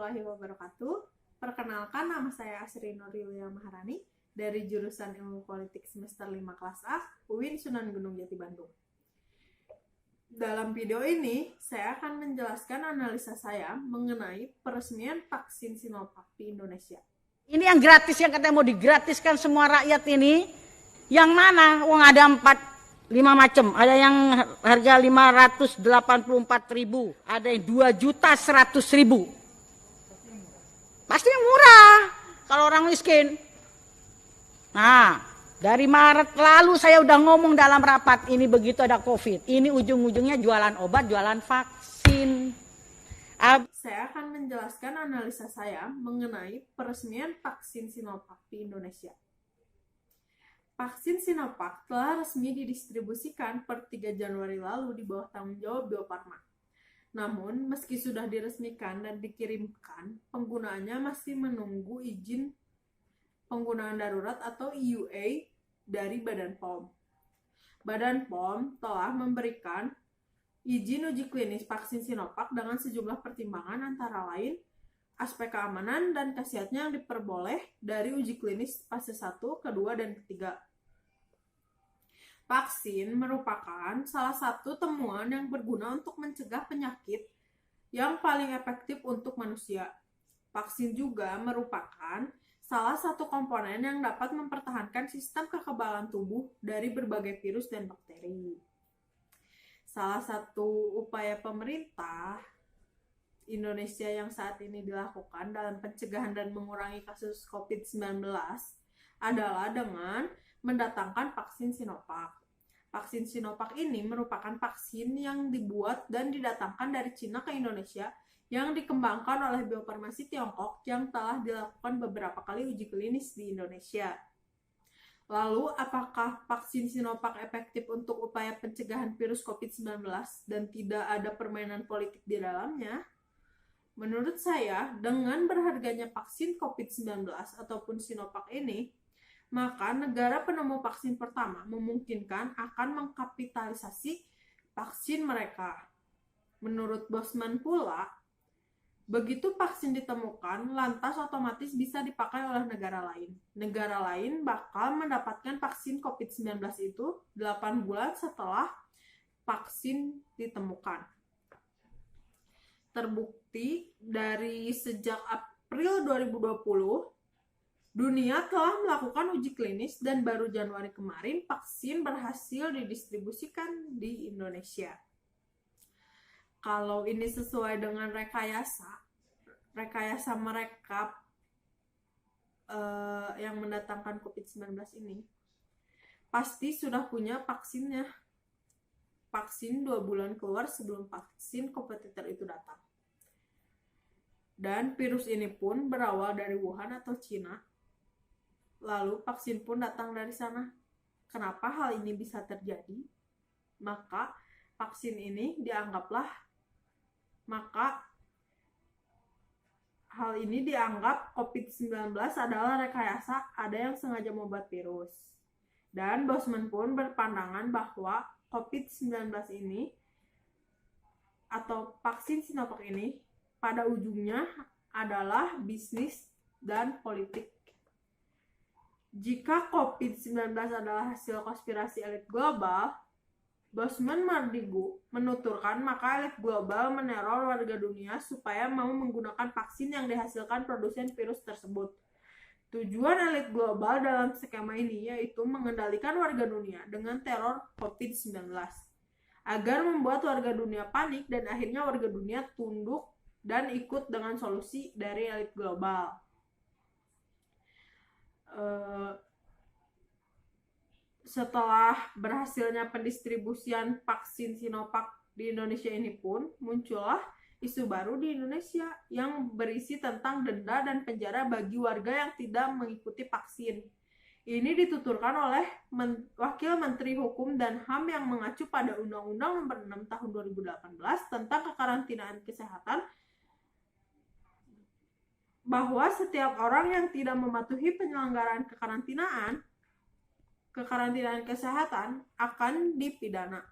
warahmatullahi wabarakatuh. Perkenalkan, nama saya Asri Nurlilia Maharani dari jurusan Ilmu Politik semester 5 kelas A, UIN Sunan Gunung Jati Bandung. Dalam video ini, saya akan menjelaskan analisa saya mengenai peresmian vaksin Sinovac di Indonesia. Ini yang gratis, yang katanya mau digratiskan semua rakyat ini. Yang mana? Wong ada 5 macam. Ada yang harga 584.000, ada yang 2.100.000. Pasti yang murah kalau orang miskin. Nah, dari Maret lalu saya udah ngomong dalam rapat ini, begitu ada COVID, ini ujung-ujungnya jualan obat, jualan vaksin. Saya akan menjelaskan analisa saya mengenai peresmian vaksin Sinovac di Indonesia. Vaksin Sinovac telah resmi didistribusikan per 3 Januari lalu di bawah tanggung jawab Bio Farma. Namun, meski sudah diresmikan dan dikirimkan, penggunaannya masih menunggu izin penggunaan darurat atau EUA dari Badan POM. Badan POM telah memberikan izin uji klinis vaksin Sinovac dengan sejumlah pertimbangan, antara lain aspek keamanan dan khasiatnya yang diperboleh dari uji klinis fase 1, kedua, dan ketiga. Vaksin merupakan salah satu temuan yang berguna untuk mencegah penyakit yang paling efektif untuk manusia. Vaksin juga merupakan salah satu komponen yang dapat mempertahankan sistem kekebalan tubuh dari berbagai virus dan bakteri. Salah satu upaya pemerintah Indonesia yang saat ini dilakukan dalam pencegahan dan mengurangi kasus COVID-19 adalah dengan mendatangkan vaksin Sinovac. Vaksin Sinovac ini merupakan vaksin yang dibuat dan didatangkan dari Cina ke Indonesia yang dikembangkan oleh Bio Farma Tiongkok yang telah dilakukan beberapa kali uji klinis di Indonesia. Lalu, apakah vaksin Sinovac efektif untuk upaya pencegahan virus COVID-19 dan tidak ada permainan politik di dalamnya? Menurut saya, dengan berharganya vaksin COVID-19 ataupun Sinovac ini, maka negara penemu vaksin pertama memungkinkan akan mengkapitalisasi vaksin mereka. Menurut Bosman pula, begitu vaksin ditemukan, lantas otomatis bisa dipakai oleh negara lain. Negara lain bakal mendapatkan vaksin COVID-19 itu 8 bulan setelah vaksin ditemukan. Terbukti dari sejak April 2020, dunia telah melakukan uji klinis dan baru Januari kemarin vaksin berhasil didistribusikan di Indonesia. Kalau ini sesuai dengan rekayasa mereka yang mendatangkan COVID-19 ini, pasti sudah punya vaksinnya. Vaksin 2 bulan keluar sebelum vaksin kompetitor itu datang. Dan virus ini pun berawal dari Wuhan atau Cina. Lalu vaksin pun datang dari sana. Kenapa hal ini bisa terjadi? Maka vaksin ini hal ini dianggap COVID-19 adalah rekayasa, ada yang sengaja membuat virus. Dan Bosman pun berpandangan bahwa COVID-19 ini atau vaksin Sinovac ini pada ujungnya adalah bisnis dan politik. Jika COVID-19 adalah hasil konspirasi elit global, Bosman Mardigu menuturkan maka elit global meneror warga dunia supaya mau menggunakan vaksin yang dihasilkan produsen virus tersebut. Tujuan elit global dalam skema ini yaitu mengendalikan warga dunia dengan teror COVID-19 agar membuat warga dunia panik dan akhirnya warga dunia tunduk dan ikut dengan solusi dari elit global. Setelah berhasilnya pendistribusian vaksin Sinovac di Indonesia ini pun muncullah isu baru di Indonesia yang berisi tentang denda dan penjara bagi warga yang tidak mengikuti vaksin. Ini dituturkan oleh Wakil Menteri Hukum dan HAM yang mengacu pada Undang-Undang Nomor 6 Tahun 2018 tentang kekarantinaan kesehatan, bahwa setiap orang yang tidak mematuhi penyelenggaraan kekarantinaan kesehatan akan dipidana.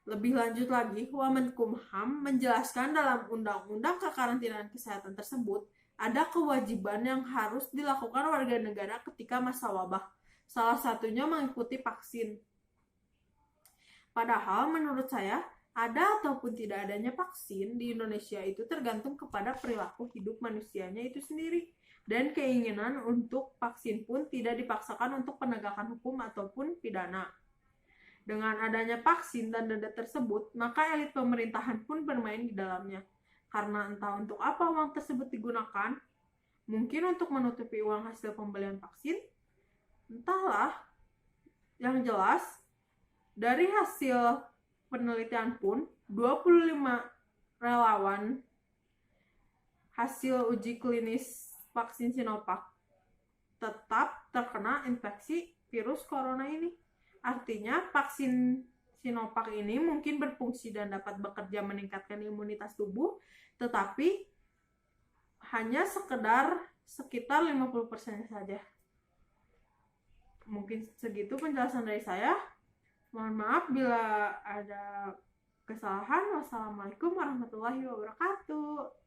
Lebih lanjut lagi, Wamenkumham menjelaskan dalam Undang-Undang Kekarantinaan Kesehatan tersebut, ada kewajiban yang harus dilakukan warga negara ketika masa wabah. Salah satunya mengikuti vaksin. Padahal menurut saya, ada ataupun tidak adanya vaksin di Indonesia itu tergantung kepada perilaku hidup manusianya itu sendiri. Dan keinginan untuk vaksin pun tidak dipaksakan untuk penegakan hukum ataupun pidana. Dengan adanya vaksin dan denda tersebut, maka elit pemerintahan pun bermain di dalamnya. Karena entah untuk apa uang tersebut digunakan, mungkin untuk menutupi uang hasil pembelian vaksin, entahlah. Yang jelas, dari hasil penelitian pun, 25 relawan hasil uji klinis vaksin Sinovac tetap terkena infeksi virus corona ini. Artinya vaksin Sinovac ini mungkin berfungsi dan dapat bekerja meningkatkan imunitas tubuh, tetapi hanya sekitar 50% saja. Mungkin segitu penjelasan dari saya. Mohon maaf bila ada kesalahan. Wassalamualaikum warahmatullahi wabarakatuh.